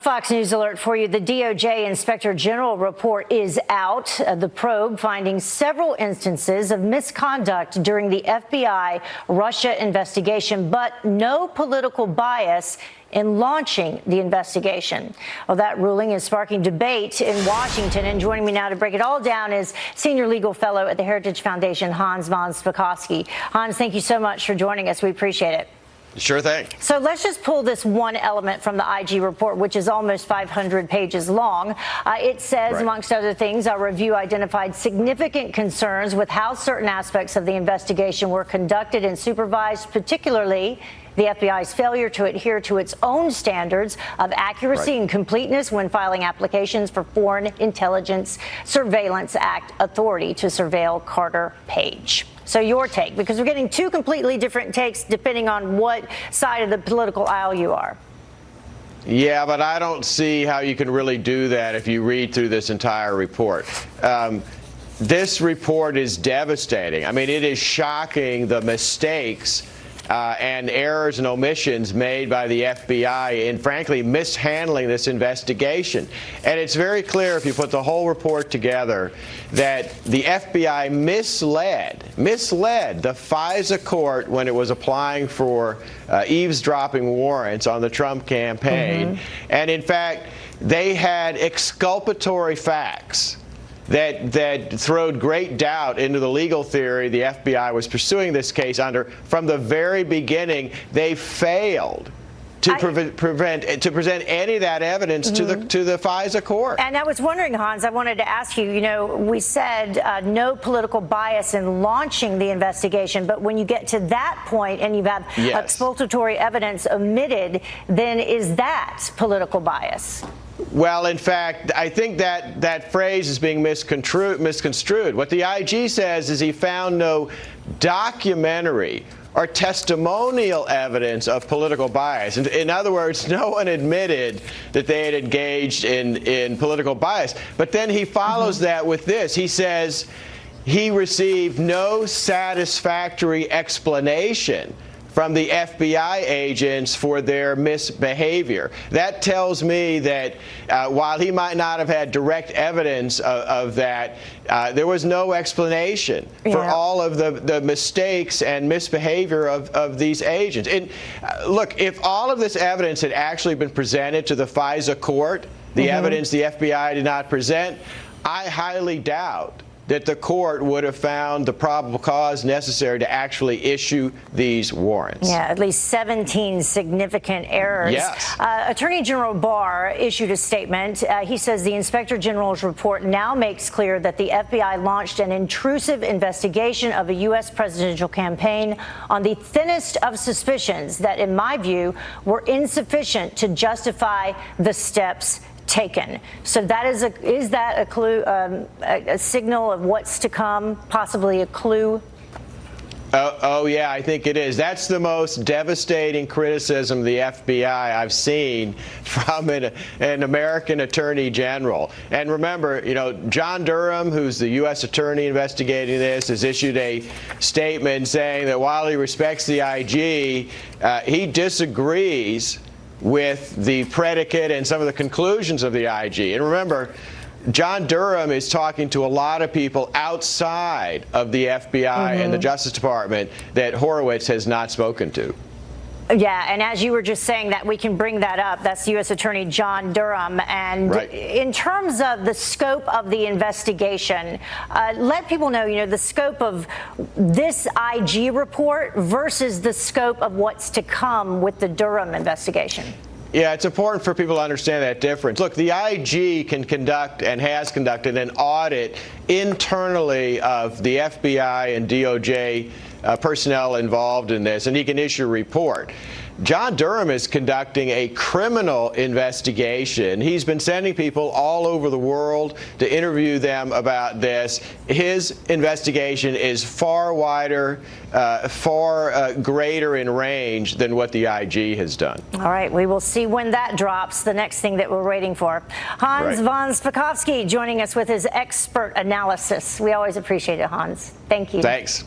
Fox News alert for you. The DOJ Inspector General report is out. The probe finding several instances of misconduct during the FBI Russia investigation, but no political bias in launching the investigation. Well, that ruling is sparking debate in Washington. And joining me now to break it all down is Senior Legal Fellow at the Heritage Foundation, Hans von Spakovsky. Hans, thank you so much for joining us. We appreciate it. Sure thing. So let's just pull this one element from the IG report, which is almost 500 pages long. It says, amongst other things, our review identified significant concerns with how certain aspects of the investigation were conducted and supervised, particularly the FBI's failure to adhere to its own standards of accuracy and completeness when filing applications for Foreign Intelligence Surveillance Act authority to surveil Carter Page. So your take, because we're getting two completely different takes depending on what side of the political aisle you are. Yeah, but I don't see how you can really do that if you read through this entire report. This report is devastating. I mean, it is shocking the mistakes and errors and omissions made by the FBI in, frankly, mishandling this investigation. And it's very clear, if you put the whole report together, that the FBI misled the FISA Court when it was applying for eavesdropping warrants on the Trump campaign. And, in fact, they had exculpatory facts that throwed great doubt into the legal theory the FBI was pursuing this case under. From the very beginning, they failed to present any of that evidence to the FISA Court. And I was wondering, Hans, I wanted to ask you, we said no political bias in launching the investigation, but when you get to that point and you have exculpatory evidence omitted, then is that political bias? Well, in fact, I think that phrase is being misconstrued. What the IG says is he found no documentary or testimonial evidence of political bias. In other words, no one admitted that they had engaged in political bias. But then he follows that with this. He says he received no satisfactory explanation from the FBI agents for their misbehavior. That tells me that while he might not have had direct evidence of that, there was no explanation for all of the mistakes and misbehavior of these agents. And look, if all of this evidence had actually been presented to the FISA Court, the evidence the FBI did not present, I highly doubt that the court would have found the probable cause necessary to actually issue these warrants. Yeah, at least 17 significant errors. Yes. Attorney General Barr issued a statement. He says the Inspector General's report now makes clear that the FBI launched an intrusive investigation of a U.S. presidential campaign on the thinnest of suspicions that, in my view, were insufficient to justify the steps taken. So that is that a clue, a signal of what's to come, possibly a clue? Oh, yeah, I think it is. That's the most devastating criticism of the FBI I've seen from an American attorney general. And remember, John Durham, who's the U.S. attorney investigating this, has issued a statement saying that while he respects the IG, he disagrees with the predicate and some of the conclusions of the IG. And remember, John Durham is talking to a lot of people outside of the FBI and the Justice Department that Horowitz has not spoken to. Yeah, and as you were just saying that, we can bring that up. That's U.S. Attorney John Durham. And in terms of the scope of the investigation, let people know, the scope of this IG report versus the scope of what's to come with the Durham investigation. Yeah, it's important for people to understand that difference. Look, the IG can conduct and has conducted an audit internally of the FBI and DOJ personnel involved in this, and he can issue a report. John Durham is conducting a criminal investigation. He's been sending people all over the world to interview them about this. His investigation is far wider, far greater in range than what the IG has done. All right, we will see when that drops, the next thing that we're waiting for. Hans von Spakovsky joining us with his expert analysis. We always appreciate it, Hans. Thank you. Thanks.